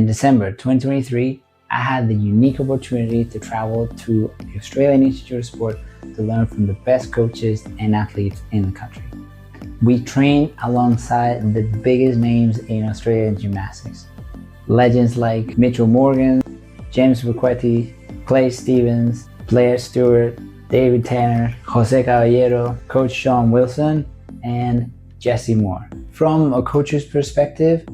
In December 2023, I had the unique opportunity to travel to the Australian Institute of Sport to learn from the best coaches and athletes in the country. We trained alongside the biggest names in Australian gymnastics. Legends like Mitchell Morgan, James Buquetti, Clay Stevens, Blair Stewart, David Tanner, Jose Caballero, Coach Sean Wilson, and Jesse Moore. From a coach's perspective,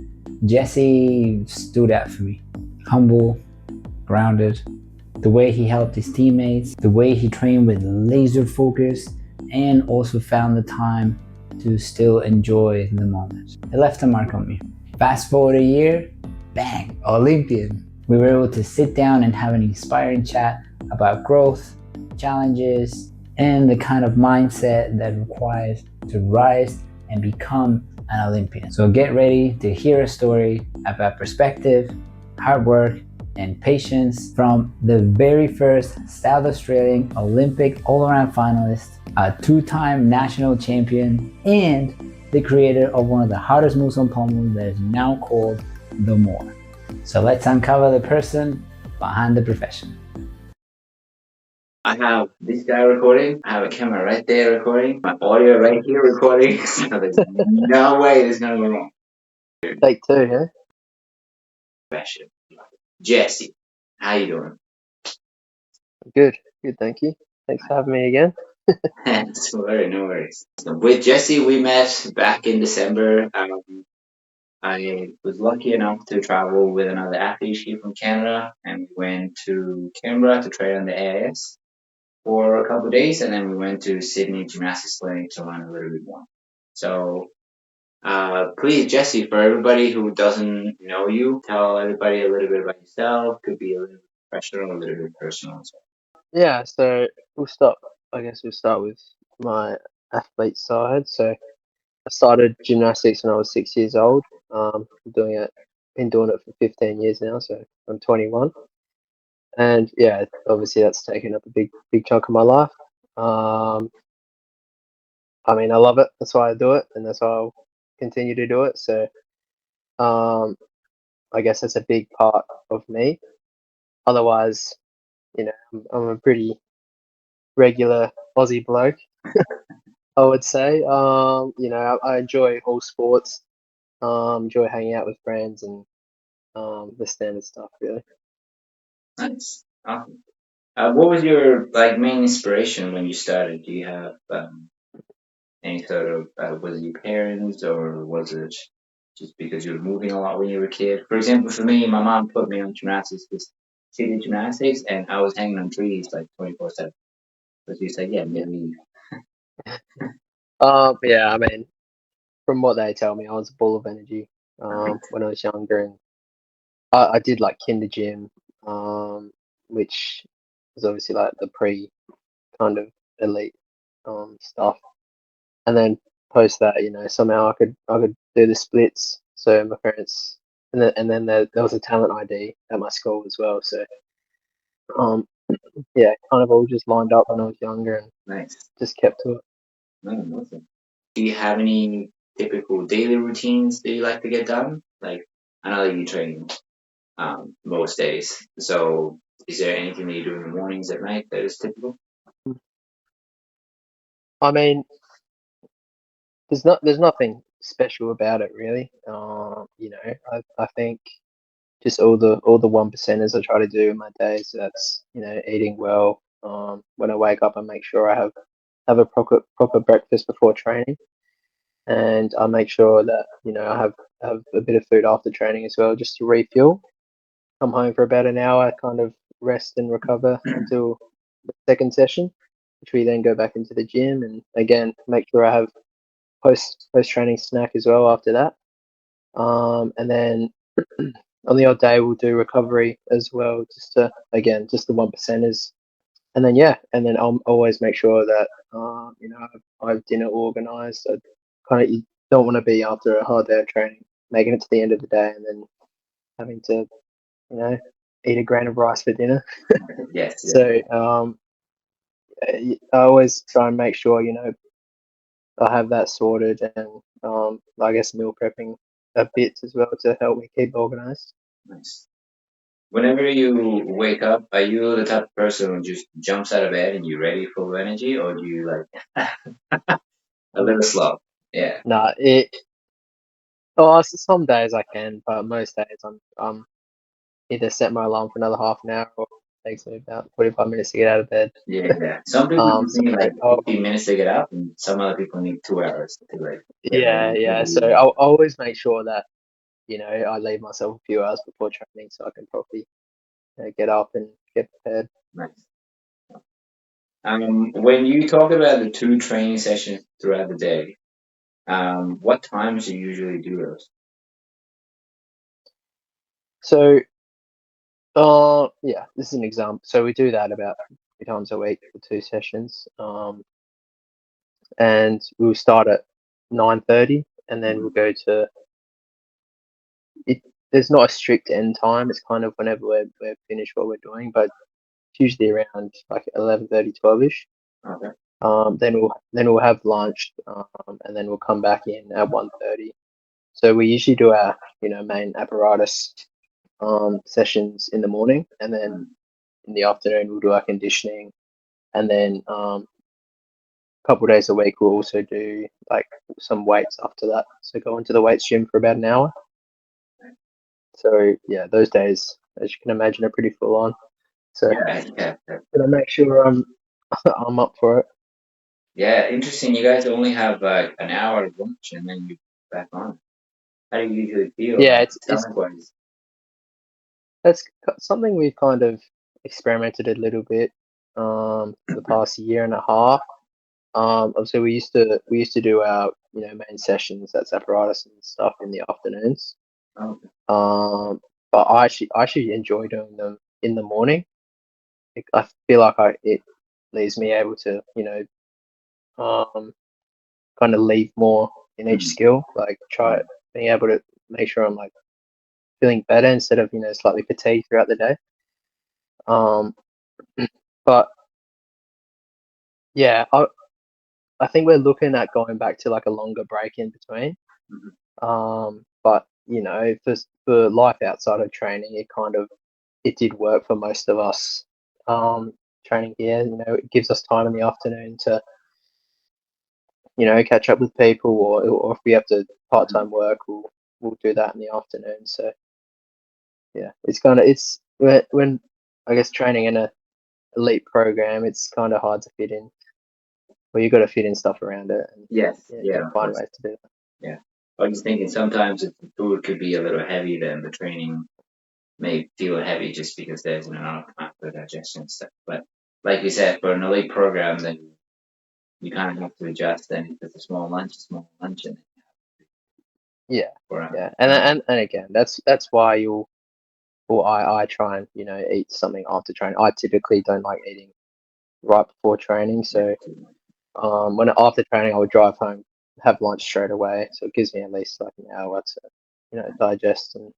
Jesse stood out for me. Humble, grounded, the way he helped his teammates, the way he trained with laser focus, and also found the time to still enjoy the moment. It left a mark on me. Fast forward a year, bang, Olympian. We were able to sit down and have an inspiring chat about growth, challenges, and the kind of mindset that requires to rise and become an Olympian. So get ready to hear a story about perspective, hard work, and patience from the very first South Australian Olympic all-around finalist, a two-time national champion, and the creator of one of the hardest moves on pommel that is now called the More. So let's uncover the person behind the profession. I have this guy recording, I have a camera right there recording, my audio right here recording, so there's no way this is gonna go wrong. Take two, huh? Profession. Jesse, how you doing? Good, thank you. Thanks for having me again. No worries. With Jesse, we met back in December. I was lucky enough to travel with another athlete here from Canada, and we went to Canberra to train on the AIS for a couple of days, and then we went to Sydney Gymnastics Clinic to learn a little bit more. So, please, Jesse, for everybody who doesn't know you, tell everybody a little bit about yourself. Could be a little bit professional, a little bit personal as well. Yeah, so we'll start with my athlete side. So I started gymnastics when I was 6 years old. Been doing it for 15 years now, so I'm 21. And yeah, obviously that's taken up a big chunk of my life. I mean, I love it. That's why I do it, and that's why I'll continue to do it. So, I guess that's a big part of me. Otherwise, I'm a pretty regular Aussie bloke, I would say. I enjoy all sports. Enjoy hanging out with friends and the standard stuff, really. Nice. Awesome. What was your main inspiration when you started? Do you have any sort of was it your parents or was it just because you were moving a lot when you were a kid? For example, for me, my mom put me on gymnastics because she did gymnastics, and I was hanging on trees 24/7. So she said, "Yeah, maybe." Yeah, I mean, from what they tell me, I was a ball of energy when I was younger, and I did like kinder gym, which was obviously like the pre kind of elite stuff. And then post that, somehow I could do the splits. So my parents, and then there was a talent ID at my school as well. So yeah, kind of all just lined up when I was younger and Nice. just kept to it. Awesome. Do you have any typical daily routines that you like to get done? Like, I know that you train most days. So, is there anything that you do in the mornings, at night that is typical? I mean, there's nothing special about it really. I think just all the 1%ers I try to do in my day. So that's eating well. When I wake up, I make sure I have a proper breakfast before training, and I make sure that I have a bit of food after training as well, just to refuel. Come home for about an hour, kind of rest and recover until the second session, which we then go back into the gym, and again make sure I have post training snack as well after that. And then on the odd day we'll do recovery as well, just the 1%ers. And then I'll always make sure that I have dinner organised. So kind of you don't want to be after a hard day of training, making it to the end of the day and then having to eat a grain of rice for dinner. Yes. So I always try and make sure I have that sorted, and I guess meal prepping a bit as well to help me keep organised. Nice. Whenever you wake up, are you the type of person who just jumps out of bed and you're ready full of energy, or do you like a little slow? Yeah. No, some days I can, but most days I'm either set my alarm for another half an hour or it takes me about 45 minutes to get out of bed. Yeah, yeah. Some people just So need like I'll, 15 minutes to get up, and some other people need 2 hours to like get yeah, ready for yeah. So the. I'll always make sure that I leave myself a few hours before training so I can properly get up and get prepared. Nice. When you talk about the two training sessions throughout the day, what times do you usually do those? So yeah, this is an example. So we do that about 3 times a week for 2 sessions. And we'll start at 9:30, and then we'll Mhm. go to it. There's not a strict end time. It's kind of whenever we're finished what we're doing, but it's usually around like 11:30, 12ish. Okay. Then we'll have lunch, and then we'll come back in at 1:30. So we usually do our main apparatus sessions in the morning, and then Mm. in the afternoon we'll do our conditioning, and then a couple of days a week we'll also do like some weights after that. So go into the weights gym for about an hour. So yeah, those days, as you can imagine, are pretty full on. So Yeah, yeah, yeah. gonna make sure I'm I'm up for it. Yeah, interesting. You guys only have an hour of lunch and then you back on. How do you usually feel, Yeah, like it's stomach wise? that's something we've kind of experimented a little bit for the past year and a half. Obviously we used to do our main sessions, that's apparatus and stuff, in the afternoons. Okay. Um, but I actually enjoy doing them in the morning. I feel like it leaves me able to um kind of leave more in each Mhm. skill, like try being able to make sure I'm like feeling better instead of slightly fatigued throughout the day. Um, but yeah, I think we're looking at going back to like a longer break in between. Mhm. But for life outside of training, it did work for most of us. Training here, it gives us time in the afternoon to catch up with people, or if we have to part Mhm. time work, we'll do that in the afternoon. So yeah, it's when I guess training in a elite program, it's kind of hard to fit in. Well, you got to fit in stuff around it, and Yes, yeah, got yeah, to of find course. ways to do that. Yeah. I was thinking sometimes if the food could be a little heavy, then the training may feel heavy just because there's not enough for digestion stuff. But like you said, for an elite program, then you kind of have to adjust. Then if it's a small lunch, and Yeah, for yeah, and again, that's why I try and eat something after training. I typically don't like eating right before training, yeah, so when after training I would drive home, have lunch straight away, so it gives me at least like an hour to digest. And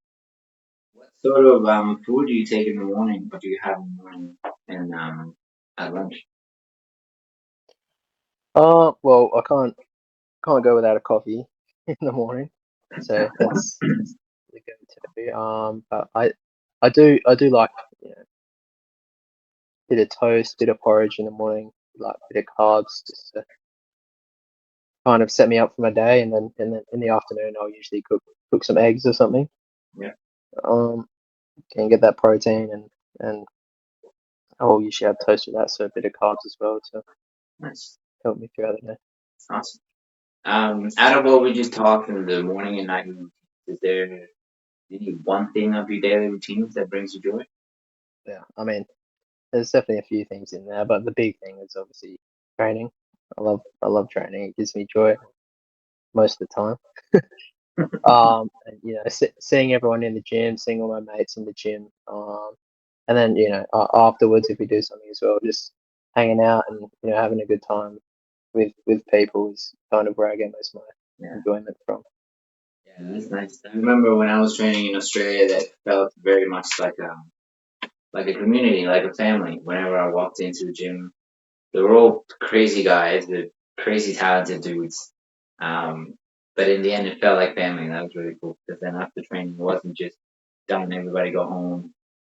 what sort of food do you take in the morning? What do you have in the morning and at lunch? well, I can't go without a coffee in the morning, so that's the go-to. But I do like bit of toast, bit of porridge in the morning, like a bit of carbs, just to kind of set me up for my day, and then in the afternoon I'll usually cook some eggs or something. Yeah, Um, can get that protein, and I'll usually have toast with that, so a bit of carbs as well to nice, help me throughout the day. awesome. Out of what we just talked in the morning and night routines, is there any one thing of your daily routines that brings you joy? Yeah, I mean, there's definitely a few things in there, but the big thing is obviously training. I love training. It gives me joy most of the time. And, seeing everyone in the gym, seeing all my mates in the gym, and then afterwards, if we do something as well, just hanging out and having a good time with people is kind of where I get most of my Yeah, enjoyment from. yeah, that's nice. I remember when I was training in Australia, that felt very much like a community, like a family. Whenever I walked into the gym, they were all crazy guys, the crazy talented dudes. Um, but in the end, it felt like family. And that was really cool because then after training, it wasn't just done, everybody go home.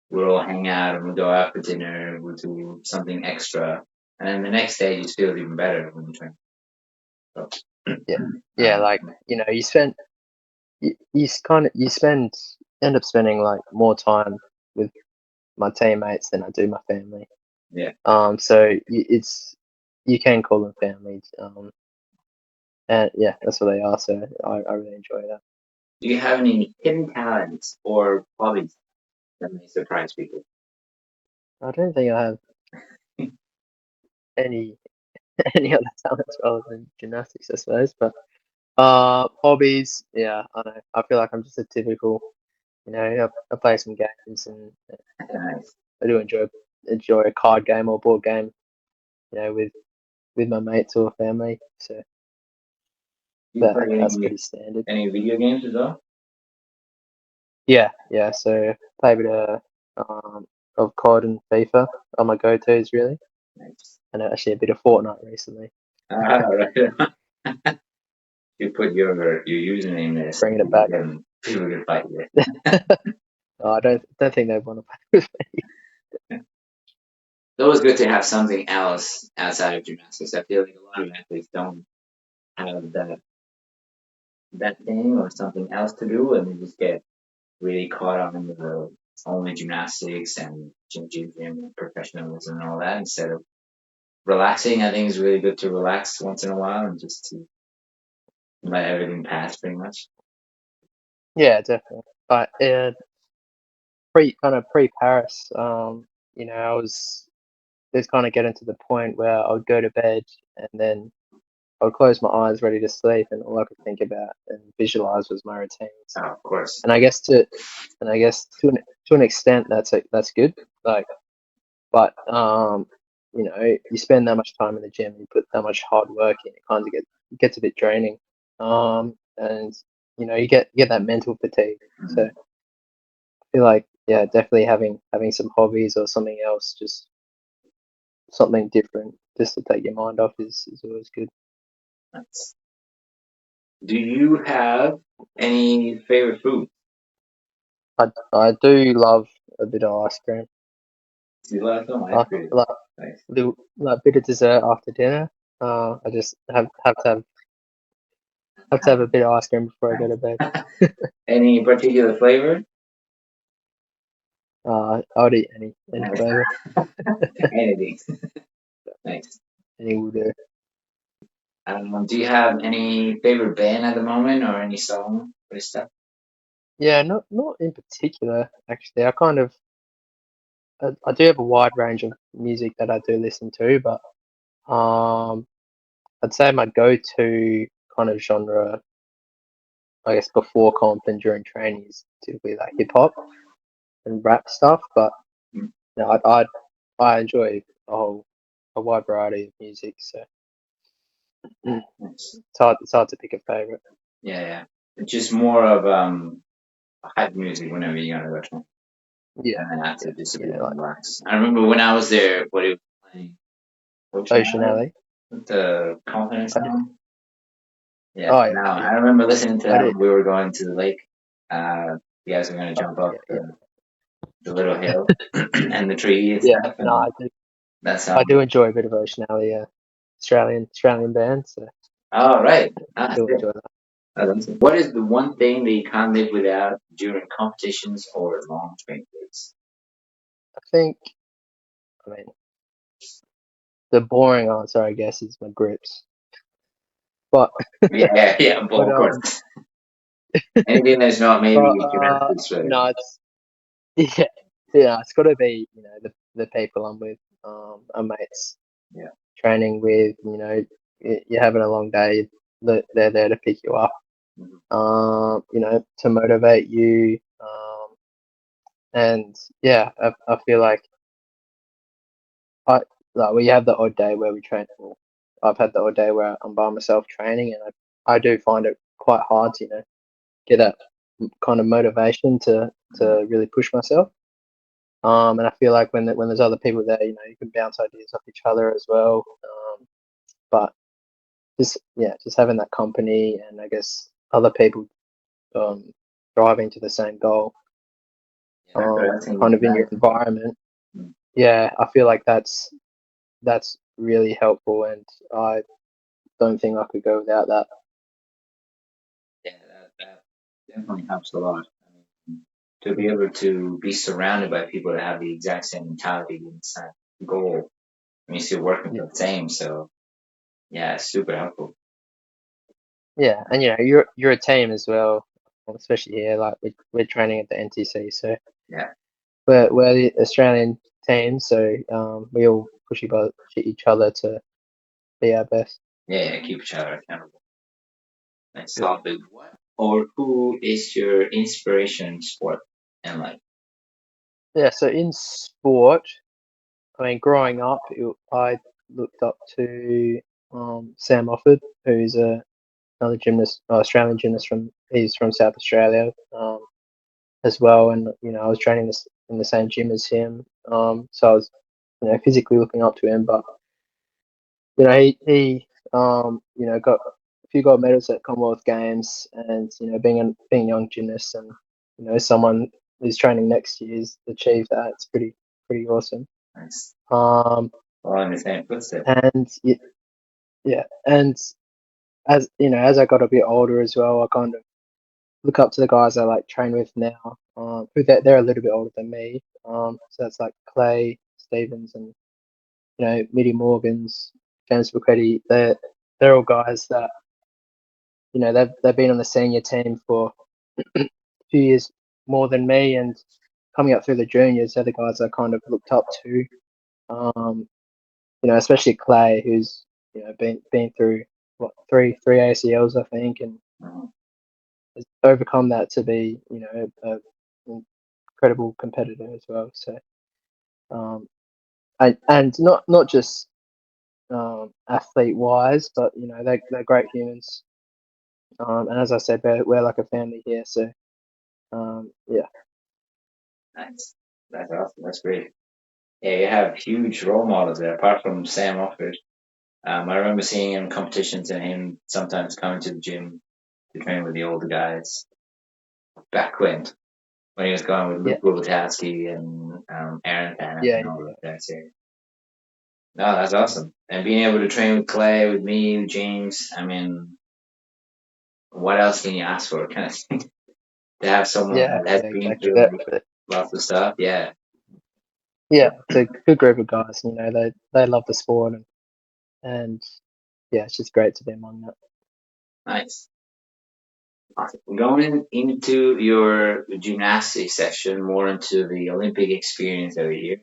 We'll all hang out and we'll go out for dinner. We'll do something extra, and then the next day you just feel even better when you train. So, Yeah, like you spend you end up spending like more time with my teammates than I do my family. Yeah. So you can call them family. And yeah, that's what they are. So I really enjoy that. Do you have any hidden talents or hobbies that may surprise people? I don't think I have any any other talents other than gymnastics, I suppose. But hobbies, yeah, I know. I feel like I'm just a typical, I play some games and Nice. I do enjoy a card game or board game, with my mates or family. So Do you play that's pretty standard. any video games as well? Yeah, yeah. So play a bit of COD and FIFA are my go-tos really, Nice. and actually a bit of Fortnite recently. Right. You put your username there, so Bringing it back. people can fight you. I don't think they want to play with me. It's always good to have something else outside of gymnastics. I feel like a lot of athletes don't have that thing or something else to do, and they just get really caught up in the only gymnastics and gym and professionalism and all that instead of relaxing. I think it's really good to relax once in a while and just to let everything pass, pretty much. Yeah, definitely. But pre Paris, I was just kind of getting to the point where I would go to bed and then I would close my eyes, ready to sleep, and all I could think about and visualize was my routines. Oh, of course. And I guess to an extent that's good. Like, but you spend that much time in the gym, you put that much hard work in, it kind of gets a bit draining. And you get that mental fatigue. Mm-hmm. So I feel like definitely having some hobbies or something else, just something different, just to take your mind off is always good. Nice. Do you have any favorite food? I do love a bit of ice cream. Do you love some ice Like cream? like Nice. like a bit of dessert after dinner. I just have to have a bit of ice cream before I go to bed. Any particular flavor? I would eat any Nice. flavor. Anything. Nice. Any will do. Do you have any favorite band at the moment or any song or stuff? Yeah, not in particular actually. I do have a wide range of music that I do listen to, but I'd say my go-to kind of genre, I guess, before comp and during training is typically like hip hop and rap stuff. But Mm. I enjoy a wide variety of music, so Nice. it's hard to pick a favorite. Yeah. It's just more of hype music whenever you're gonna go train. Yeah, And then after just a bit like relax. I remember when I was there, what it was playing. Ocean Alley. The confidence I did, song. Yeah. oh yeah, Now yeah. I remember listening to I that did. when we were going to the lake. You guys were gonna jump up the little hill and the tree and Yeah, stuff. no, And I do. that I song. do enjoy a bit of Ocean Alley, Australian band, so Oh, right. I do enjoy that. What is the one thing that you can't live without during competitions or long training days? I mean, the boring answer, I guess, is my grips. But Yeah, but of course. Anything that's not maybe gymnastics related. no, it's it's got to be the people I'm with, our mates, training with. You're having a long day. They're there to pick you up. To motivate you. And yeah, I feel like we have the odd day where we train. Well, I've had the odd day where I'm by myself training, and I do find it quite hard to get that kind of motivation to really push myself. And I feel like when there's other people there, you can bounce ideas off each other as well. But just having that company and I guess other people driving to the same goal That's what I was thinking. kind of in your environment. Mm. Yeah, I feel like that's really helpful, and I don't think I could go without that. Yeah, that definitely helps a lot. I mean, to be able to be surrounded by people that have the exact same mentality and same goal, I mean, still working Yeah, for the same. So yeah, it's super helpful. yeah, and you're a team as well, especially here. Like we're training at the NTC, so Yeah, we're the Australian team, so we all push each other to be our best. yeah, keep each other accountable. Nice Yeah. topic. What or who is your inspiration in sport and life? Yeah. So in sport, I mean, growing up, I looked up to Sam Moffat, who's another gymnast, Australian gymnast he's from South Australia as well, and I was training this in the same gym as him, so I was physically looking up to him, but he got a few gold medals at Commonwealth Games, and being a young gymnast, and someone who's training next year has achieved that. It's pretty awesome. Nice. Um, All in the same footsteps. and yeah, and as I got a bit older as well, I kind of look up to the guys I like train with now, who they're a little bit older than me. So that's like Clay Stevens and Mitty Morgans, James Bucretti. They're all guys that they've been on the senior team for a few years more than me, and coming up through the juniors, they're the guys I kind of looked up to. Especially Clay, who's been through what three ACLs, I think, and Mhm. has overcome that to be an incredible competitor as well. So, and not just athlete wise, but they're great humans. And as I said, we're like a family here. So, yeah. Nice. That's awesome. That's great. Yeah, you have huge role models there, apart from Sam Offord. I remember seeing him in competitions and him sometimes coming to the gym to train with the older guys back when he was going with Yeah, Luke Lubatatsky and Aaron Tannen yeah, and all yeah, those guys here. No, that's awesome. And being able to train with Clay, with me, with James, I mean, what else can you ask for? Kind of thing. To have someone yeah, that has yeah, been exactly. through lots of stuff. Yeah, Yeah, it's a good group of guys. They love the sport, and yeah, it's just great to be among that. nice. Awesome. Going into your gymnastics section, more into the Olympic experience over here.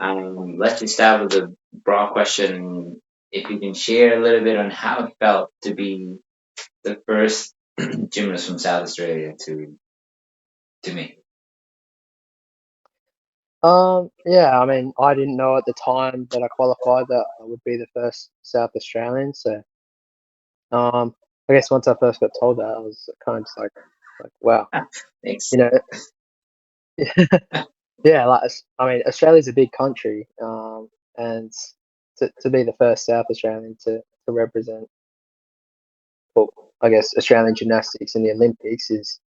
Let's just start with a broad question. If you can share a little bit on how it felt to be the first gymnast from South Australia to me. Yeah, I mean, I didn't know at the time that I qualified that I would be the first South Australian. So, I guess once I first got told that, I was kind of just like, wow, Thanks. you know, yeah, I mean, Australia's a big country, and to be the first South Australian to represent, well, I guess Australian gymnastics in the Olympics is,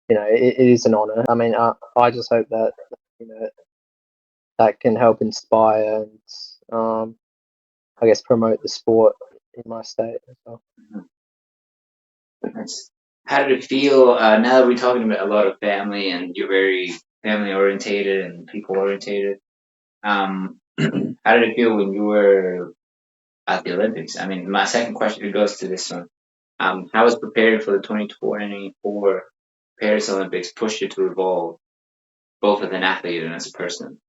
it is an honour. I mean, I just hope that you know that can help inspire and I guess promote the sport in my state as well. Nice. How did it feel now that we're talking about a lot of family and you're very family orientated and people orientated? How did it feel when you were at the Olympics? I mean, my second question goes to this one. How was preparing for the 2024 Paris Olympics pushed you to evolve both as an athlete and as a person?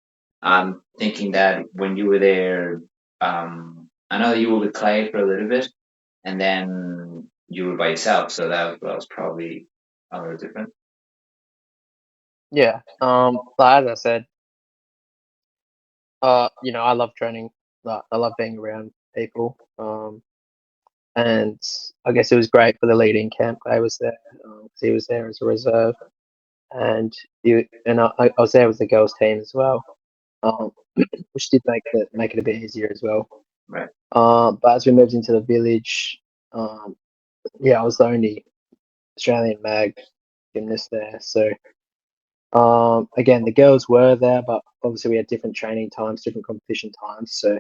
I'm thinking that when you were there, I know that you were with Clay for a little bit, and then you were by yourself, so that was probably a little different. Yeah. But as I said, I love training. I love being around people. And I guess it was great for the lead-in camp. I was there. 'Cause he was there as a reserve, and I was there with the girls' team as well, um, which did make it a bit easier as well. Right. But as we moved into the village, um, yeah, I was the only Australian mag gymnast there, so Again, the girls were there, but obviously we had different training times, different competition times, so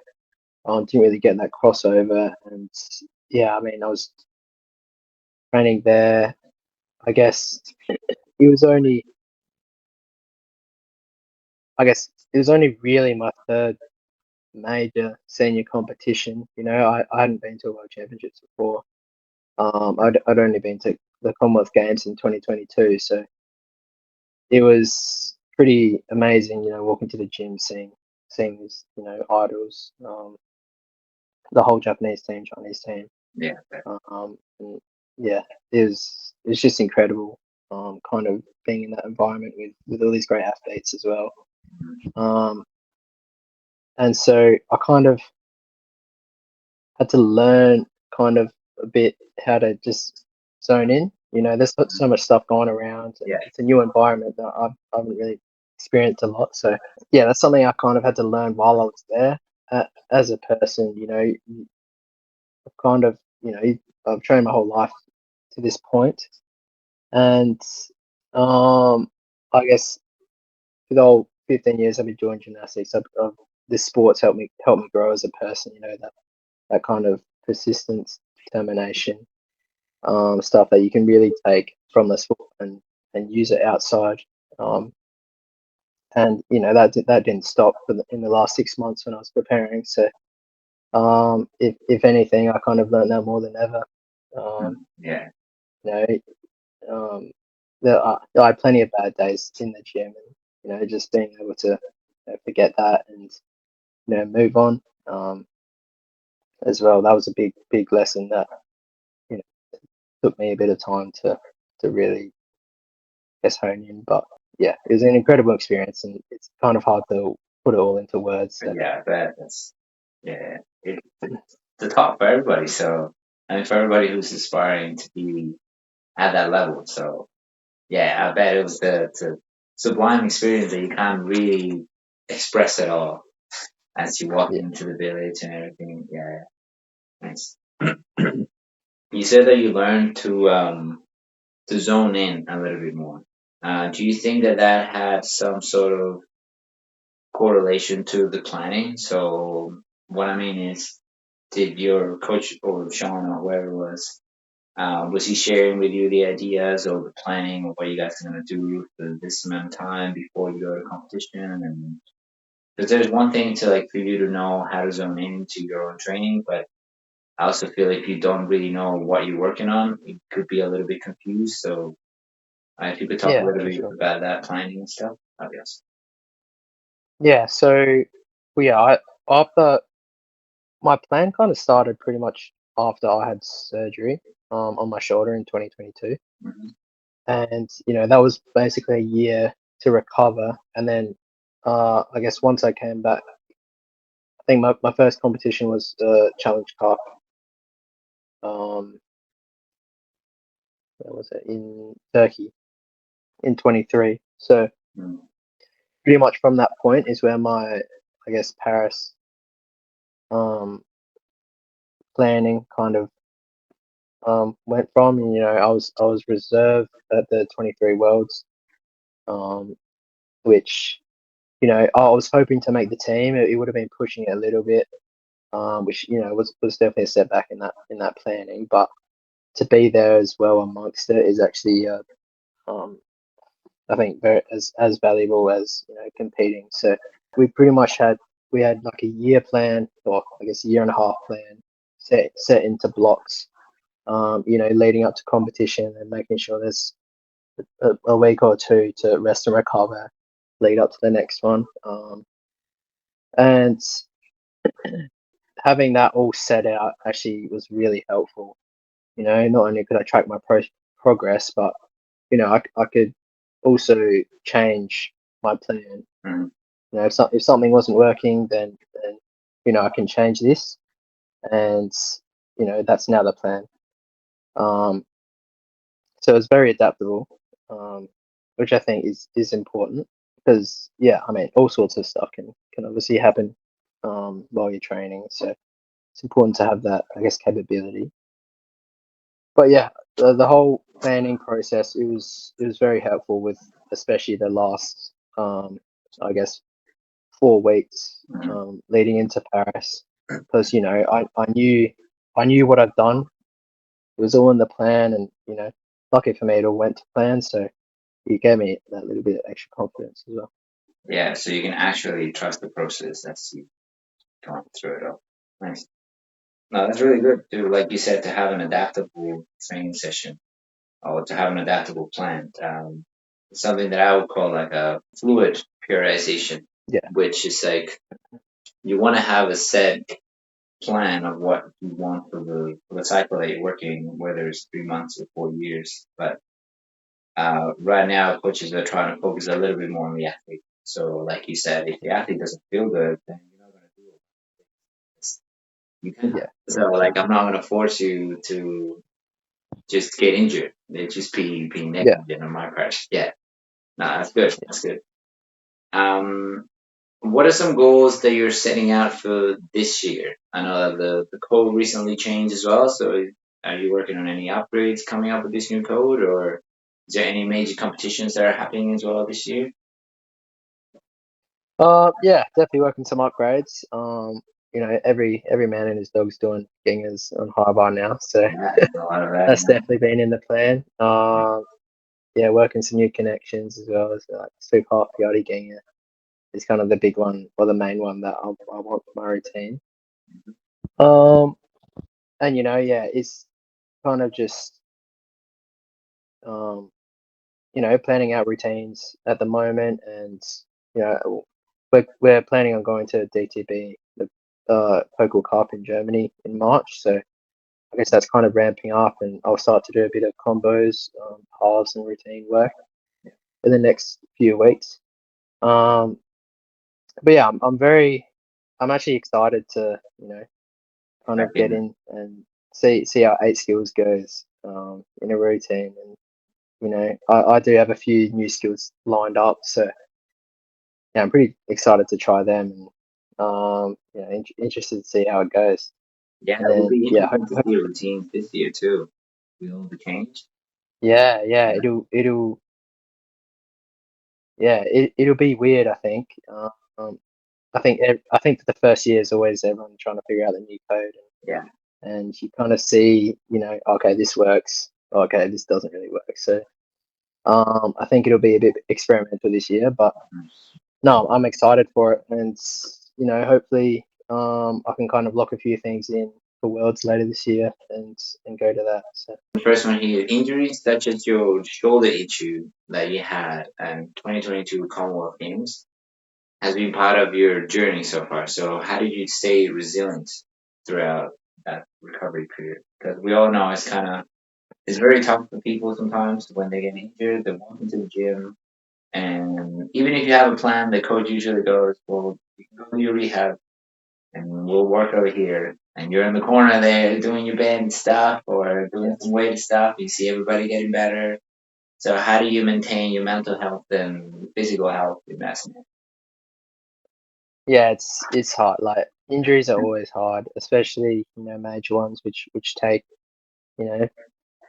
didn't really get that crossover. And yeah, I mean, I was training there. I guess it was only, really my third major senior competition. You know, I hadn't been to a World Championships before. I'd only been to the Commonwealth Games in 2022, so it was pretty amazing. You know, walking to the gym, seeing these, you know, idols, the whole Japanese team, Chinese team. Yeah. And yeah, it was just incredible. Kind of being in that environment with all these great athletes as well. And so I kind of had to learn kind of a bit how to just zone in. You know, there's so much stuff going around. And Yeah. it's a new environment that I haven't really experienced a lot. So yeah, that's something I kind of had to learn while I was there. As a person, you know, kind of, you know, I've trained my whole life to this point, and I guess for the whole 15 years I've been doing gymnastics, this sport's helped me grow as a person. You know, that kind of persistence, determination, stuff that you can really take from the sport and use it outside. And you know that didn't stop in the last 6 months when I was preparing. So if anything, I kind of learned that more than ever. Yeah. You know, I had plenty of bad days in the gym, and you know, just being able to, you know, forget that and, you know, move on. As well, that was a big lesson that, you know, took me a bit of time to really, I guess, hone in. But yeah, it was an incredible experience, and it's kind of hard to put it all into words. So, Yeah, that's it's the top for everybody. So I mean, for everybody who's aspiring to be at that level. So yeah, I bet it was the sublime experience that you can't really express at all as you walk yeah, into the village and everything. Yeah, nice. You said that you learned to zone in a little bit more. Do you think that that had some sort of correlation to the planning? So what I mean is, did your coach or Sean or whoever it was he sharing with you the ideas or the planning of what you guys are gonna do for this amount of time before you go to competition? And because there's one thing to like for you to know how to zone into your own training, but I also feel like if you don't really know what you're working on, you could be a little bit confused. So if you could talk a yeah, little for bit sure. about that planning and stuff, I guess. Yeah, so well, yeah, after my plan kind of started pretty much after I had surgery on my shoulder in 2022. Hmm. And you know that was basically a year to recover. And then I guess once I came back, I think my first competition was the Challenge Cup. Where was it, in Turkey in 23? So Mm. pretty much from that point is where my, I guess, Paris planning kind of went from. And, you know, I was reserve at the 23 Worlds, um, which, you know, I was hoping to make the team. It would have been pushing it a little bit, which, you know, was definitely a setback in that planning. But to be there as well amongst it is actually, um, I think, very as valuable as, you know, competing. So we pretty much had like a year plan, or I guess a year and a half plan, set into blocks. You know, leading up to competition and making sure there's a week or two to rest and recover, lead up to the next one. And having that all set out actually was really helpful. You know, not only could I track my progress, but you know, I could also change my plan. Mm. You know, if something wasn't working, then you know I can change this, and you know that's now the plan. Um, so it's very adaptable, which I think is important because yeah, I mean all sorts of stuff can obviously happen while you're training. So it's important to have that, I guess, capability. But yeah, the whole planning process, it was very helpful with especially the last, I guess, 4 weeks leading into Paris, because I knew what I've done. It was all in the plan, and lucky for me, it all went to plan. So it gave me that little bit of extra confidence as well. Yeah, so you can actually trust the process as you going through it all. Nice. No, that's really good too. Like you said, to have an adaptable training session or to have an adaptable plan. Something that I would call like a fluid periodization, Yeah, which is like you want to have a set plan of what you want for the cycle that you're working, whether it's 3 months or 4 years. But right now, coaches are trying to focus a little bit more on the athlete. So, like you said, if the athlete doesn't feel good, then you're not going to do it. You can. yeah, So, like, I'm not going to force you to just get injured. It just be yeah. negligent on my part. Yeah, no, that's good. That's good. Um, what are some goals that you're setting out for this year? I know that the code recently changed as well. So, are you working on any upgrades coming up with this new code, or is there any major competitions that are happening as well this year? Yeah, definitely working some upgrades. Every man and his dog's doing gingers on high bar now, so Yeah, there's a lot of that. that's definitely been in the plan. Yeah, working some new connections as well as like super hot Piatti ginger is kind of the big one or the main one that I want for my routine. Um, and yeah, it's kind of just um, planning out routines at the moment, and we're planning on going to DTB, the Pokal Cup in Germany in March. So I guess that's kind of ramping up, and I'll start to do a bit of combos, halves, and routine work in the next few weeks. Um, but yeah, I'm actually excited to kind Back of get in. in and see how 8 skills goes in a routine, and I do have a few new skills lined up, so yeah, I'm pretty excited to try them, and interested to see how it goes. Yeah, And it will then be yeah, interesting to see your routines this year too. Will the change? yeah, Yeah. it'll be weird. I think. I think the first year is always everyone trying to figure out the new code, Yeah. and you kind of see, okay, this works. Okay, this doesn't really work. So I think it'll be a bit experimental this year, but no, I'm excited for it, and hopefully, I can kind of lock a few things in for Worlds later this year, and go to that. So The first one here, injuries such as your shoulder issue that you had in 2022 Commonwealth Games has been part of your journey so far. So how did you stay resilient throughout that recovery period? Because we all know it's very tough for people sometimes when they get injured. They walk into the gym, and even if you have a plan, the coach usually goes, "Well, you can go to your rehab, and we'll work over here." And you're in the corner there doing your band stuff or doing yeah, some weight stuff. You see everybody getting better. So how do you maintain your mental health and physical health in that scenario? yeah, it's hard. Like injuries are always hard, especially major ones, which take you know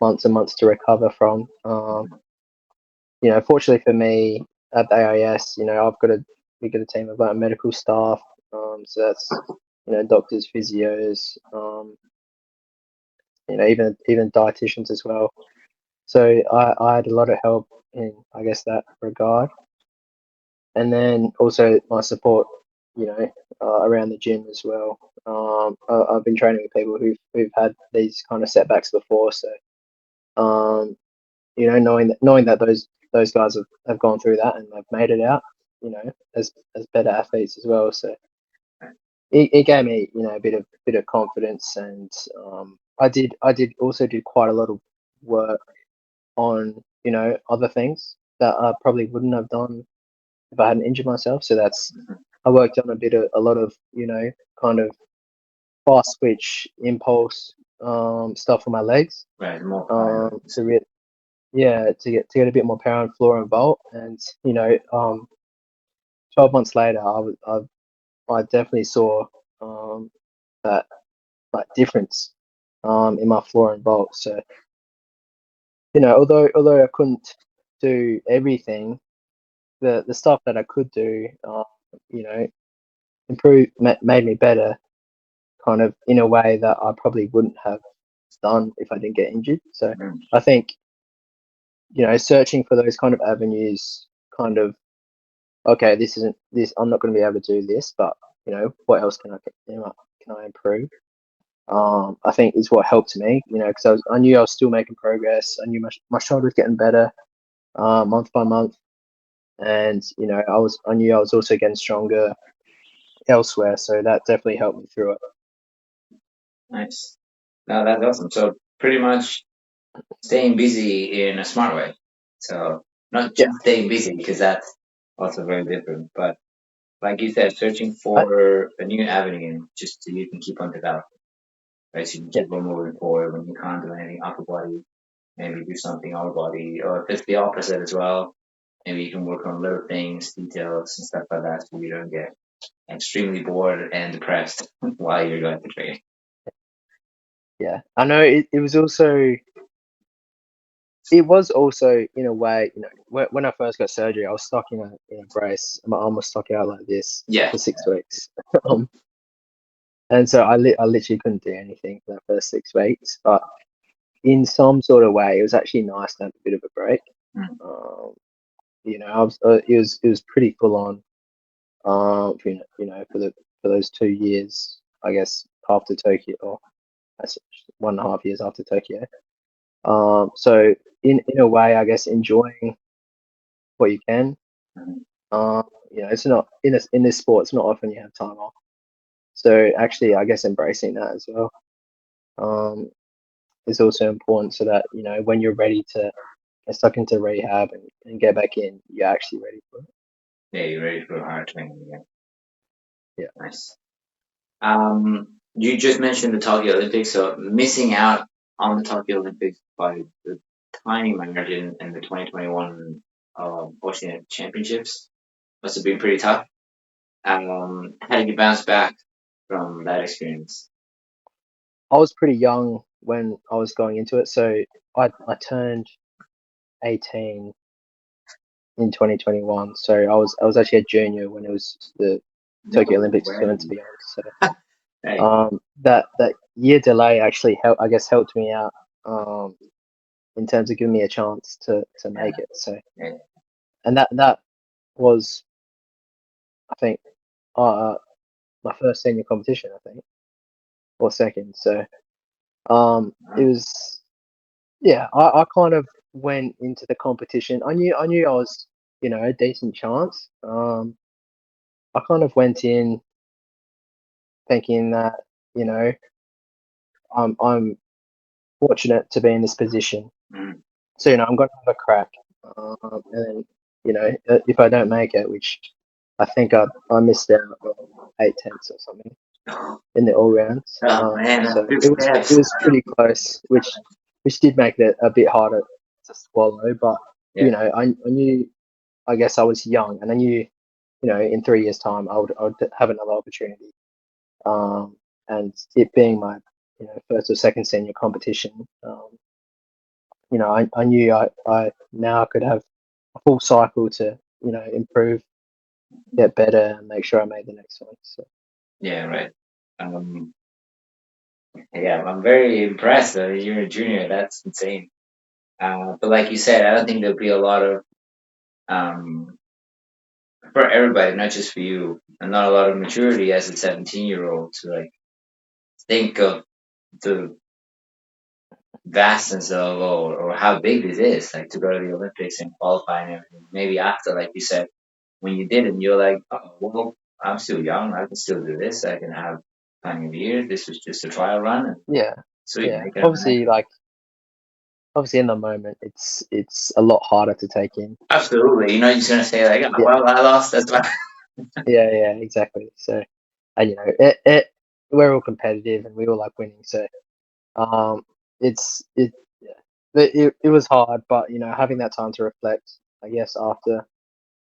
months and months to recover from. Fortunately for me at the AIS, we got a team of medical staff. So that's doctors, physios, even dietitians as well. So I had a lot of help in, I guess, that regard. And then also my support, around the gym as well. I've been training with people who've had these kind of setbacks before, so um, knowing that those guys have gone through that and they've made it out, as better athletes as well. So it gave me a bit of confidence, and I did also do quite a lot of work on other things that I probably wouldn't have done if I hadn't injured myself. So I worked on a lot of kind of fast switch impulse stuff for my legs, Right, more fire. to get a bit more power on floor and vault, and 12 months later I definitely saw that like difference in my floor and vault. So although I couldn't do everything, the stuff that I could do, you know, made me better, kind of in a way that I probably wouldn't have done if I didn't get injured. So Mm. I think, searching for those kind of avenues, kind of, okay, this isn't this. I'm not going to be able to do this, but what else can I improve? I think is what helped me, because I knew I was still making progress. I knew my shoulder was getting better, month by month, and I knew I was also getting stronger elsewhere. So that definitely helped me through it. Nice. No, that's awesome. So pretty much staying busy in a smart way. So not Yeah, just staying busy, because that's also very different, but like you said, searching I, for a new avenue just so you can keep on developing, right? So you can yeah, keep on moving forward when you can't do anything upper body, maybe do something upper body, or if it's the opposite as well, maybe you can work on little things, details, and stuff like that, so you don't get extremely bored and depressed while you're going to train. yeah. I know it was also in a way, when I first got surgery, I was stuck in a brace. My arm was stuck out like this Yeah. for 6 weeks. And so I literally couldn't do anything for that first 6 weeks. But in some sort of way, it was actually nice to have a bit of a break. Mm. It was pretty full on. For those 2 years, I guess after Tokyo, or that's 1.5 years after Tokyo. So in a way, I guess enjoying what you can. Mhm. It's not in this sport. It's not often you have time off. So actually, I guess embracing that as well is also important, so that when you're ready to get stuck into rehab and get back in, you're actually ready for it. Yeah, you're ready for hard training again. Yeah. Nice. You just mentioned the Tokyo Olympics, so missing out on the Tokyo Olympics by the tiny margin in the 2021 Oceania Championships must have been pretty tough. How did you bounce back from that experience? I was pretty young when I was going into it, so I turned 18 in 2021. So I was actually a junior when it was the No Tokyo Olympics was way. meant to be on. So Hey, that year delay actually helped me out in terms of giving me a chance to yeah, make it. So, yeah, and that was, I think, uh, my first senior competition, I think, or second. So it was, yeah, I kind of went into the competition. I knew I was a decent chance. I kind of went in thinking that you know I'm fortunate to be in this position. mm, So I'm going to have a crack, and then if I don't make it, which I think I missed out on 8/10 or something in the all rounds. oh man, So big it steps. was pretty close, which did make it a bit harder to swallow. But Yeah, I knew, I guess I was young, and I knew in 3 years' time I would have another opportunity. And it being my first or second senior competition, I knew I now could have a full cycle to improve, get better, and make sure I made the next one. So yeah, right. Um, yeah, I'm very impressed that you're a junior. That's insane. But like you said, I don't think there'll be a lot of um for everybody, not just for you, and not a lot of maturity as a 17-year-old to like think of the vastness of or how big this is, like to go to the Olympics and qualify and everything. Maybe after, like you said, when you did it, and you're like, oh, well, I'm still young. I can still do this. I can have plenty of years. This was just a trial run, and yeah, sweet, yeah. make it on the next one. Obviously in the moment it's a lot harder to take in. Absolutely. You're not just gonna say like, oh, Yeah, well, I lost. That's fine. yeah, exactly. So, and we're all competitive and we all like winning. So, it's yeah, it was hard, but having that time to reflect, I guess after,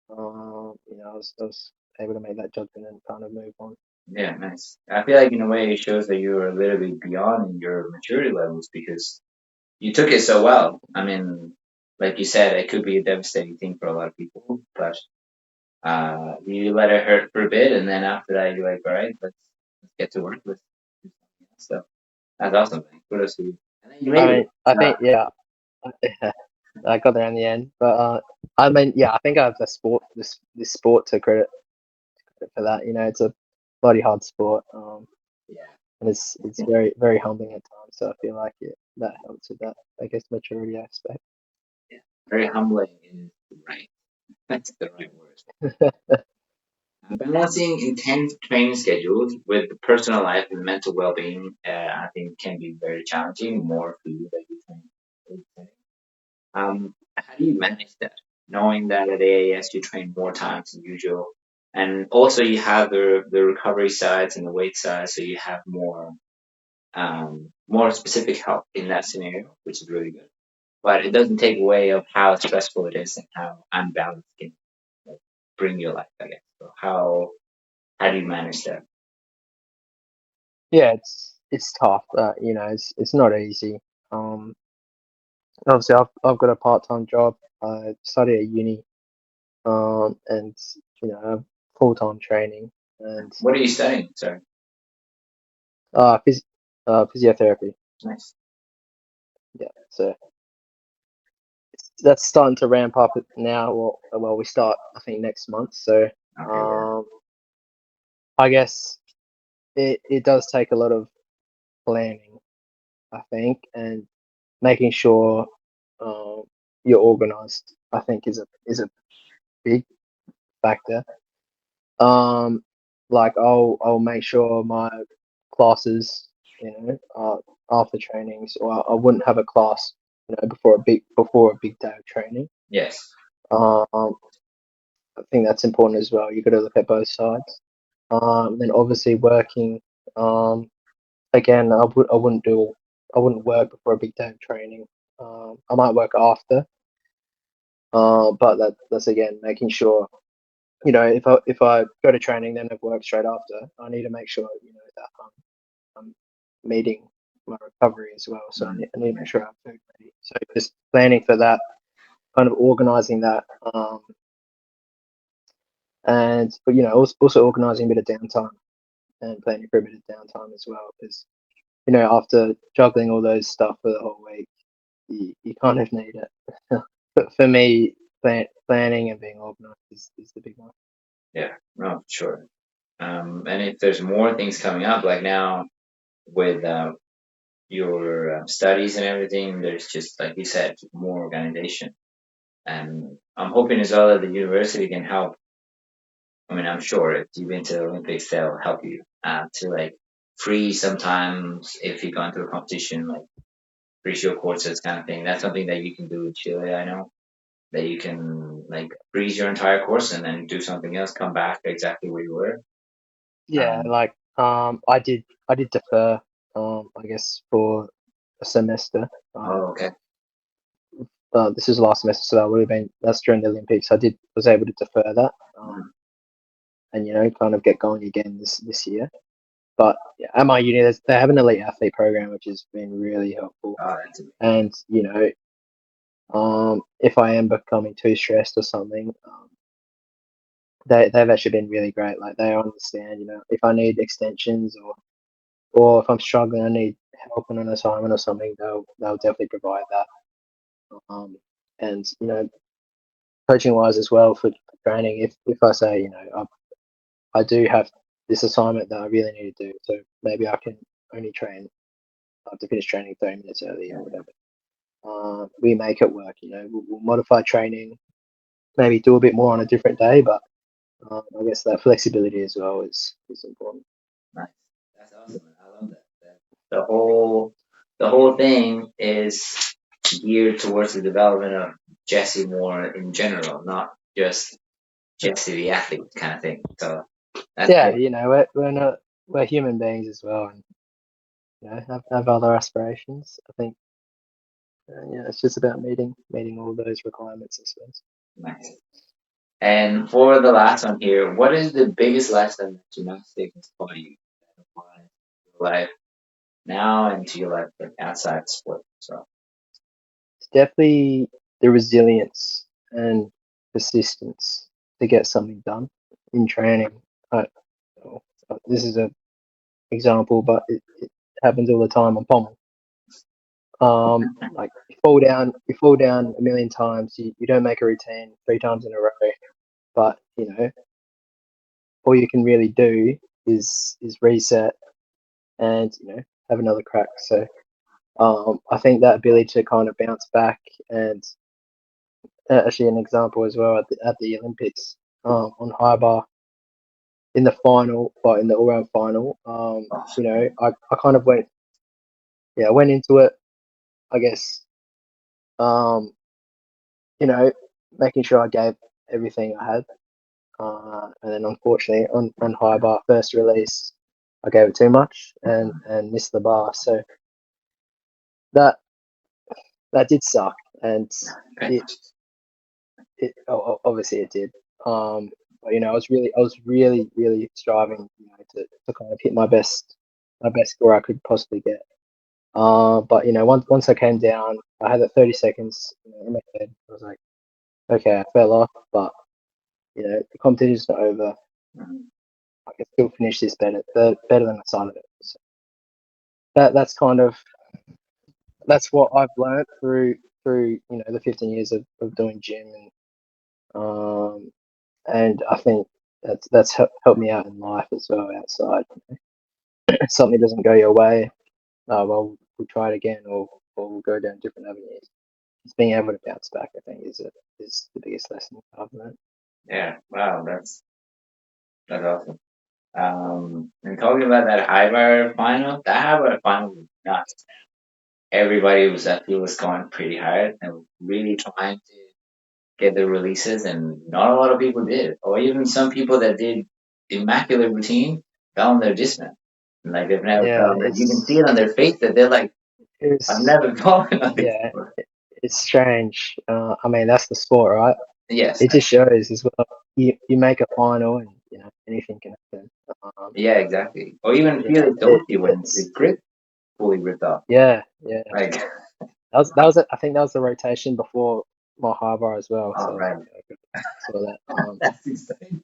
I was able to make that judgment and kind of move on. Yeah, nice. I feel like in a way it shows that you were a little bit beyond in your maturity levels because you took it so well. I mean, like you said, it could be a devastating thing for a lot of people, but You let it hurt for a bit, and then after that, you're like, all right, let's get to work. Let's do something else. So that's awesome, man. Kudos to you. And then you I made it. mean, I think yeah, I got there in the end. But I mean, yeah, I think I have the sport, this sport to credit for that. You know, it's a bloody hard sport. Yeah, And it's very very humbling at times. So I feel like that helps with that, I guess, maturity aspect. yeah. Very humbling is right. That's the right word. Balancing intense training schedules with personal life and mental well-being, I think, can be very challenging. More for you that you train. How do you manage that? Knowing that at AAS you train more times than usual, and also you have the recovery sides and the weight side, so you have more specific help in that scenario, which is really good. But it doesn't take away of how stressful it is and how unbalanced it can, like, bring your life, I guess. So how do you manage that? Yeah, it's tough. You know, it's not easy. Um, Obviously, I've got a part-time job. I study at uni. And you know, I have full-time training and What are you studying? Sorry. uh, phys- physiotherapy. Nice. Yeah, so that's starting to ramp up now. Well, we start I think next month. So Okay, yeah. um, I guess it does take a lot of planning, I think, and making sure um, you're organized. I think is a big factor. Um, like I'll make sure my classes, you know, after trainings, or I wouldn't have a class, you know, before a big day of training. Yes. Um, I think that's important as well. You got to look at both sides. Then obviously working. Um, Again, I wouldn't work before a big day of training. I might work after. But that's again making sure, you know, if I go to training then have work straight after, I need to make sure, you know, that I'm meeting my recovery as well. So I need to make sure I have food ready. So just planning for that, kind of organizing that, and but you know also organizing a bit of downtime and planning for a bit of downtime as well, because you know after juggling all those stuff for the whole week, you kind of need it. But for me, planning and being organized is the big one. Yeah. No, sure. And if there's more things coming up, like now with your studies and everything, there's just, like you said, more organization. And I'm hoping as well that the university can help. I mean, I'm sure if you've been to the Olympics, they'll help you to like free sometimes if you go into a competition, like free show courses kind of thing. That's something that you can do in Chile, I know. That you can like freeze your entire course and then do something else, come back exactly where you were. Yeah, Um, like I did defer I guess for a semester. oh, okay. This is last semester, so that's during the Olympics. I was able to defer that, Mm. and you know kind of get going again this year. But yeah, at my uni, they have an elite athlete program, which has been really helpful. Oh, that's it. And you know, if I am becoming too stressed or something, they've actually been really great. Like they understand, you know, if I need extensions or if I'm struggling, I need help on an assignment or something, they'll definitely provide that. Um, and you know, coaching wise as well for training, if I say, you know, I do have this assignment that I really need to do, so maybe I can only train. I have to finish training 30 minutes early or whatever. We make it work. You know, we'll modify training, maybe do a bit more on a different day, but I guess that flexibility as well is important. Nice. That's awesome. I love that. The whole thing is geared towards the development of Jesse more in general, not just Jesse the athlete kind of thing. So that's Yeah, great. you know, we're human beings as well, and you know, have other aspirations. I think, yeah, it's just about meeting all those requirements, I suppose. Nice. And for the last one here, what is the biggest lesson that gymnastics has taught you that applies to your life now and to your life like outside sport? So It's definitely the resilience and persistence to get something done in training. I, this is an example, but it happens all the time on pommel. Like you fall down a million times. You don't make a routine 3 times in a row, but all you can really do is reset and have another crack. So I think that ability to kind of bounce back, and actually an example as well at the Olympics on high bar in the final, but in the all round final, I kind of went into it, I guess, um, making sure I gave everything I had. And then unfortunately on high bar first release, I gave it too much and missed the bar. So that did suck, and it obviously it did. But I was really striving, to kind of hit my best score I could possibly get. But once I came down, I had that 30 seconds in my head. I was like, okay, I fell off, but the competition's not over. I can still finish this better than I started it. So that's kind of what I've learned through the 15 years of doing gym, and I think that's helped me out in life as well outside. If something doesn't go your way, well, we'll try it again, or we'll go down different avenues. Just being able to bounce back, I think, is the biggest lesson I've learned. Yeah, wow, that's awesome. And talking about that high bar final, that high bar final was nuts. Everybody was going pretty hard and really trying to get the releases, and not a lot of people did, or even some people that did immaculate routine found their dismount. Like they've never Yeah, found that. You can see it on their face that they're like, I've it's never fallen on this yeah, before. it's strange. I mean, that's the sport, right? Yes. It just shows as well. You make a final, and anything can happen. Yeah, exactly. Or even feel it dopey when It's the grip fully ripped off. yeah. Like, I think that was the rotation before my high bar as well. oh So I was right, like, okay, saw that. that's insane.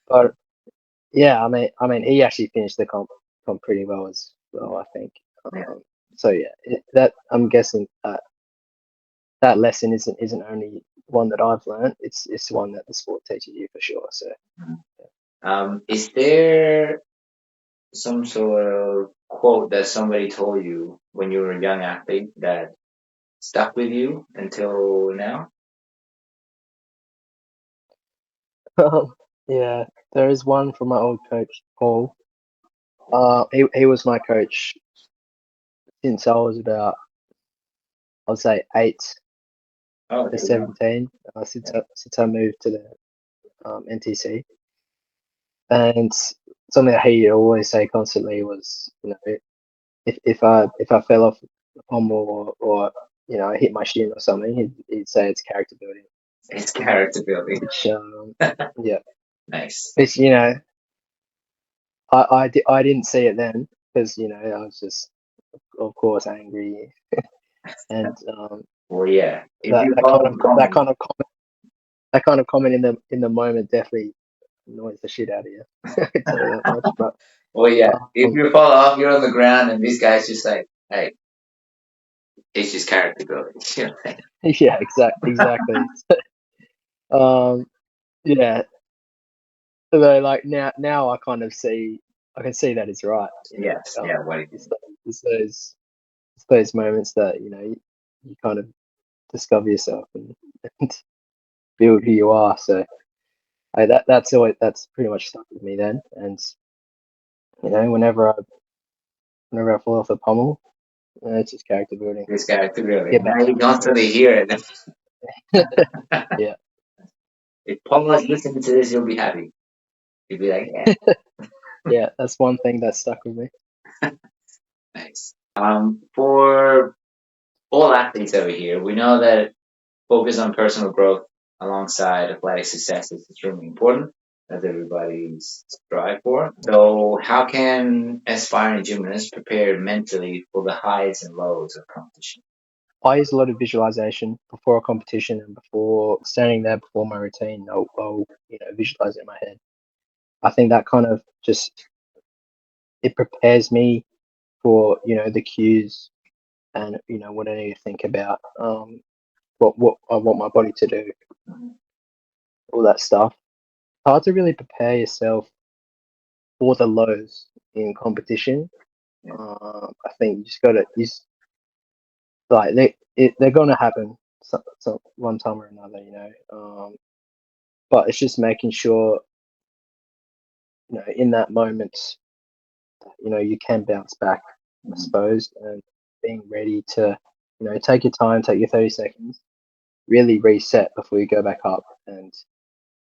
But yeah, I mean, he actually finished the comp pretty well as well, I think. Yeah. So yeah, that I'm guessing that lesson isn't only one that I've learned. It's one that the sport teaches you for sure. So Is there some sort of quote that somebody told you when you were a young athlete that stuck with you until now? yeah, there is one from my old coach Paul. He was my coach since I was about, I'd say 8 Oh, to there you 17. Since I moved to the NTC, and something that he always say constantly was, if I fell off the pommel, or I hit my shin or something, he'd say it's character building. It's character building. Which yeah, Nice. which I didn't see it then, because I was just, of course, angry, and Well, yeah. If that you that kind follow of the that comment, kind of comment that kind of comment in the moment definitely annoys the shit out of you. I tell you that much. But well, yeah. If um, you fall off, you're on the ground, and this guy's just like, hey, it's just character building. You know, like, yeah, exactly. um, yeah. So like now I kind of see, I can see that it's right. yes, yeah. What do you It's, think? it's those moments that you kind of discover yourself, and build who you are. So that's pretty much stuck with me then. And whenever I fall off the pommel, it's just character building. This character building. Get back Now you up. constantly hear it. Yeah, If Paul is listening to this, you'll be happy. You'll be like, yeah, yeah. That's one thing that stuck with me. nice. For all athletes over here, we know that focus on personal growth alongside athletic success is extremely important, as everybody's strive for. So, how can aspiring gymnasts prepare mentally for the highs and lows of competition? I use a lot of visualization before a competition and before standing there before my routine. I'll visualize it in my head. I think that kind of just it prepares me for the cues and what I need to think about, what I want my body to do, all that stuff. It's hard to really prepare yourself for the lows in competition. Yeah. I think you just got to like they're gonna happen so one time or another, but it's just making sure in that moment you can bounce back, I suppose, and being ready to take your time, take your 30 seconds, really reset before you go back up and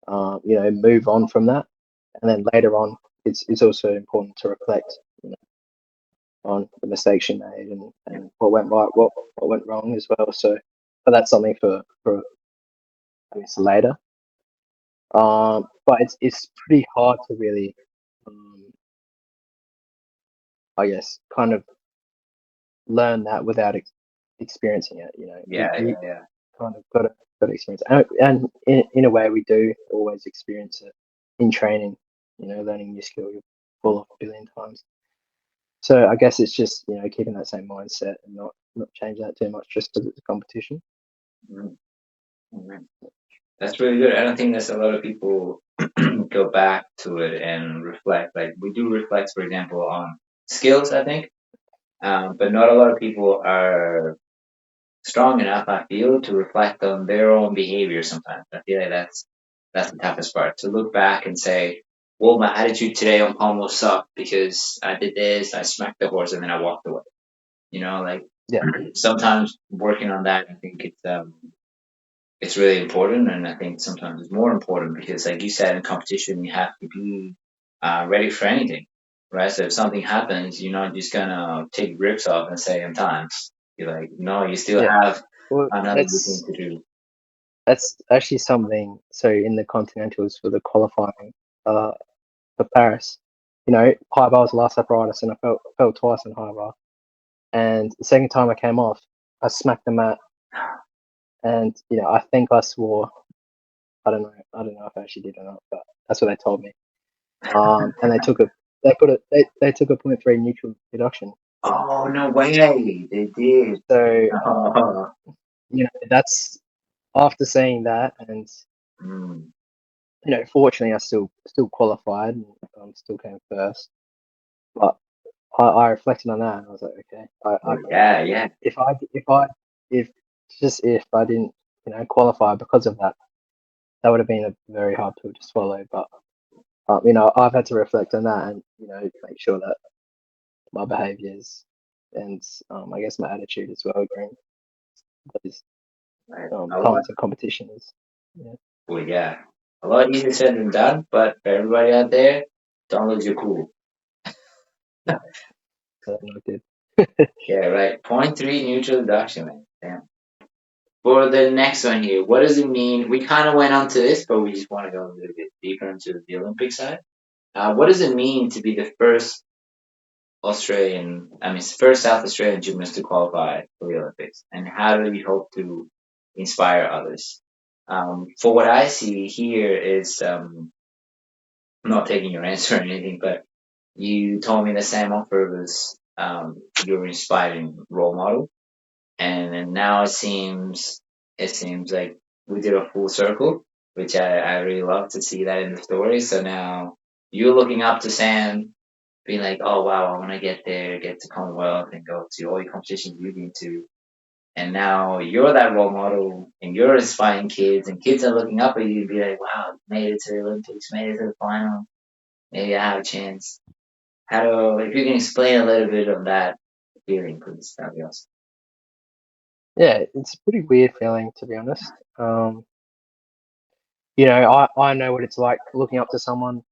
move on from that. And then later on, it's also important to reflect on the mistakes you made and what went right, what went wrong as well. So, but that's something for I guess later. But it's pretty hard to really, I guess, kind of learn that without experiencing it. You Yeah. kind of got to experience it. And in a way, we do always experience it in training. Learning new skill, you fall off a billion times. So I guess it's just keeping that same mindset and not change that too much just because it's a competition. Mm-hmm. That's really good. I don't think there's a lot of people go back to it and reflect. Like we do reflect, for example, on skills, I think, but not a lot of people are strong enough, I feel, to reflect on their own behavior. Sometimes I feel like that's the toughest part, to look back and say, "Well, my attitude today on pommel sucked because I did this, I smacked the horse, and then I walked away." Like Yeah, sometimes working on that, I think it's really important, and I think sometimes it's more important because, like you said, in competition you have to be ready for anything, right? So if something happens, you're not just gonna take grips off and say, "I'm done." You're like, no, you still yeah. have Well, another routine to do. that's actually something. So in the Continentals for the qualifying uh, for Paris, high bar was the last apparatus, and I fell twice in high bar. And the second time I came off, I smacked the mat, and I think I swore. I don't know if I actually did or not, but that's what they told me. And they took a 0.3 neutral deduction. Oh no way, they did. So Oh. that's after saying that, and Mm. fortunately I still qualified and still came first. But I reflected on that and I was like, okay, I Yeah. if just if I didn't qualify because of that, that would have been a very hard pill to swallow. But I've had to reflect on that and make sure that my behaviors and I guess my attitude as well during those Right. times and competitions. Yeah, Well, yeah, a lot easier said than done. But for everybody out there, don't lose your cool. so I did. Yeah, right. Point three neutral deduction, man. Damn. For the next one here, what does it mean? We kind of went on to this, but we just want to go a little bit deeper into the Olympic side. What does it mean to be the first first South Australian gymnast to qualify for the Olympics? And how do you hope to inspire others? For what I see here is, I'm not taking your answer or anything, but you told me that Sam Offer was your inspiring role model, and then now it seems like we did a full circle, which I really love to see that in the story. So now you're looking up to Sam, being like, oh wow, I want to get there, get to Commonwealth, and go to all the competitions you've been to. And now you're that role model, and you're inspiring kids, and kids are looking up at you and be like, wow, you made it to the Olympics, made it to the final. Maybe I have a chance. If you can explain a little bit of that feeling, please, that'd be awesome. Yeah, it's a pretty weird feeling to be honest. I know what it's like looking up to someone,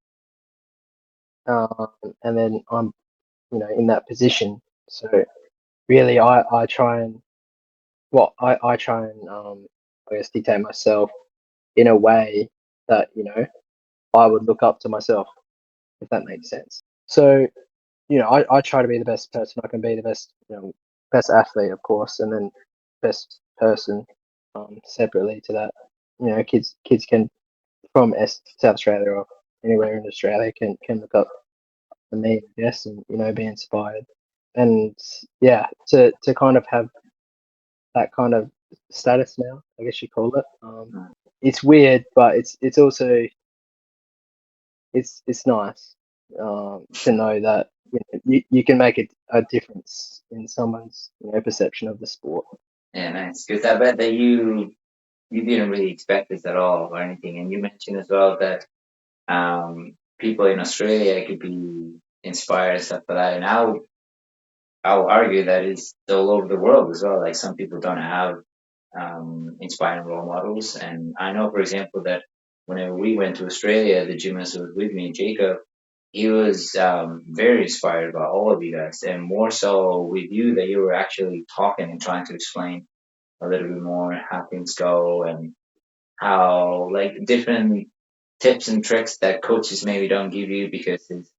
and then I'm in that position. So really, I try and I try and I guess dictate myself in a way that I would look up to myself, if that makes sense. So I try to be the best person I can be, the best best athlete, of course, and then best person separately to that. You know, kids can from South Australia or anywhere in Australia can look up to me, I guess, and you know, be inspired. And yeah, to kind of have that kind of status now, I guess you call it. It's weird, but it's also it's nice to know that you can make a difference in someone's perception of the sport. Yeah, nice. Because I bet that you didn't really expect this at all or anything. And you mentioned as well that people in Australia could be inspired and stuff like that. And I'll argue that it's all over the world as well. Like some people don't have inspiring role models. And I know, for example, that whenever we went to Australia, the gymnast who was with me, Jacob, he was very inspired by all of you guys, and more so with you that you were actually talking and trying to explain a little bit more how things go and how like different tips and tricks that coaches maybe don't give you because it's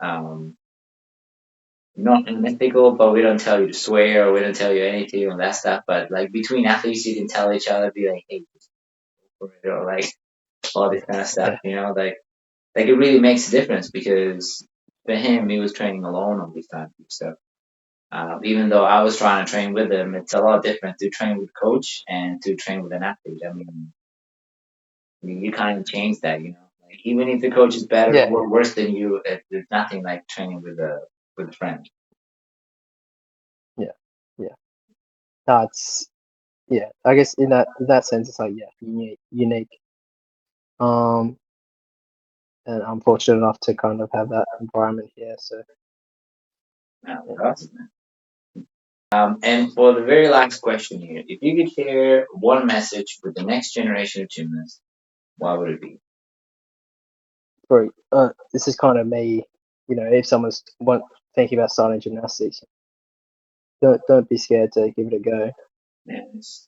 um, not mythical, but we don't tell you to swear or we don't tell you anything on that stuff. But like between athletes, you can tell each other, be like, hey, or like all this kind of stuff, Yeah, you know, like it really makes a difference because for him, he was training alone all this time. So even though I was trying to train with him, it's a lot different to train with a coach and to train with an athlete. I mean, you kind of change that, you know. Like even if the coach is better yeah, or worse than you, there's nothing like training with a friend. yeah, yeah. No, it's yeah. I guess in that sense, it's like yeah, unique. Um, and I'm fortunate enough to kind of have that environment here. So No, yeah. awesome. And for the very last question here, if you could share one message with the next generation of gymnasts, what would it be? For this is kind of me. You know, if someone's thinking about starting gymnastics, don't be scared to give it a go. Yes.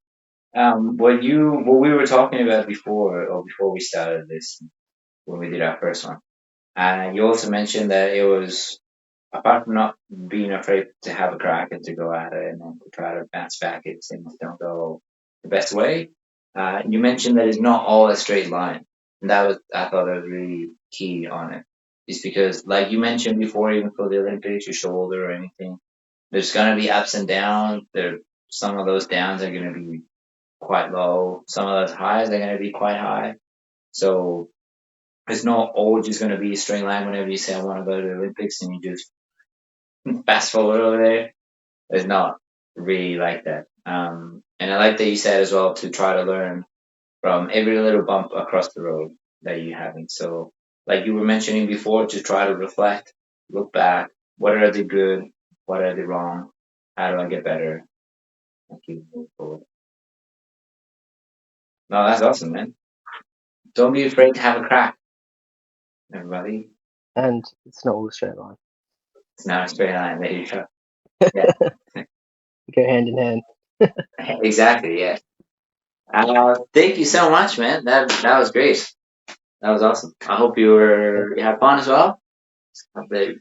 What we were talking about before, or before we started this, when we did our first one, you also mentioned that it was apart from not being afraid to have a crack and to go at it and then to try to bounce back if things don't go the best way. You mentioned that it's not all a straight line, and I thought that was really key on it. Is because, like you mentioned before, even for the Olympics, your shoulder or anything, there's gonna be ups and downs. Some of those downs are gonna be quite low. Some of those highs are gonna be quite high. So it's not all just gonna be a straight line whenever you say I want to go to the Olympics and you just fast forward over there. It's not really like that. And I like that you said as well to try to learn from every little bump across the road that you having. So, like you were mentioning before, to try to reflect, look back. What are they good? What are they wrong? How do I get better? And keep moving forward. No, that's awesome, man. Don't be afraid to have a crack, everybody. And it's not all a straight line. It's not a straight line. There you go. Yeah, Go hand in hand. exactly. Yeah. Thank you so much, man. That was great. That was awesome. I hope you had fun as well.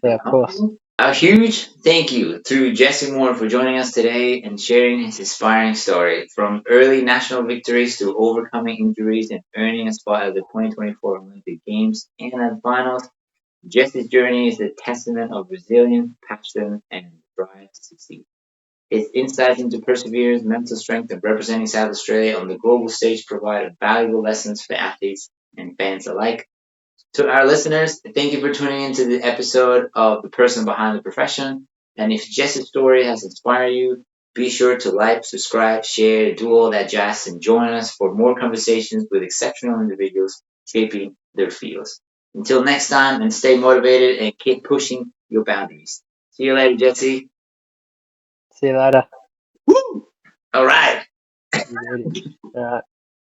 Yeah, of course. A huge thank you to Jesse Moore for joining us today and sharing his inspiring story from early national victories to overcoming injuries and earning a spot at the 2024 Olympic Games and at the finals. Jesse's journey is a testament of resilience, passion, and drive to succeed. His insights into perseverance, mental strength, and representing South Australia on the global stage provide valuable lessons for athletes and fans alike. To our listeners, thank you for tuning into the episode of The Person Behind the Profession. And if Jess's story has inspired you, be sure to like, subscribe, share, do all that jazz, and join us for more conversations with exceptional individuals shaping their fields. Until next time, and stay motivated and keep pushing your boundaries. See you later, Jesse. See you later. Woo! All right. I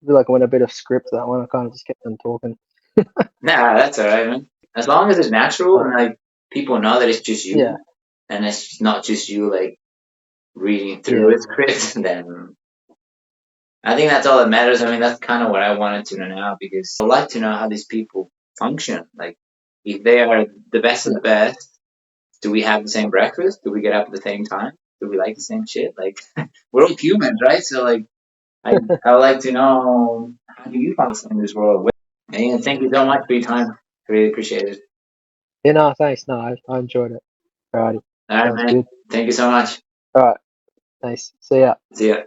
feel like I went a bit of script that one. I kind of just kept on talking. Nah, that's all right, man. As long as it's natural and like people know that it's just you, Yeah, and it's not just you like reading through yeah, a script, then I think that's all that matters. I mean, that's kind of what I wanted to know now because I'd like to know how these people function. Like, if they are the best of yeah. the best, do we have the same breakfast? Do we get up at the same time? do we like the same shit? Like, we're all humans, right? So like, I would like to know, how do you function in this world? And thank you so much for your time. Really appreciate it. Yeah, no, thanks. No, I enjoyed it. Alrighty, All right, sounds man. good. Thank you so much. All right, thanks. See ya. See ya.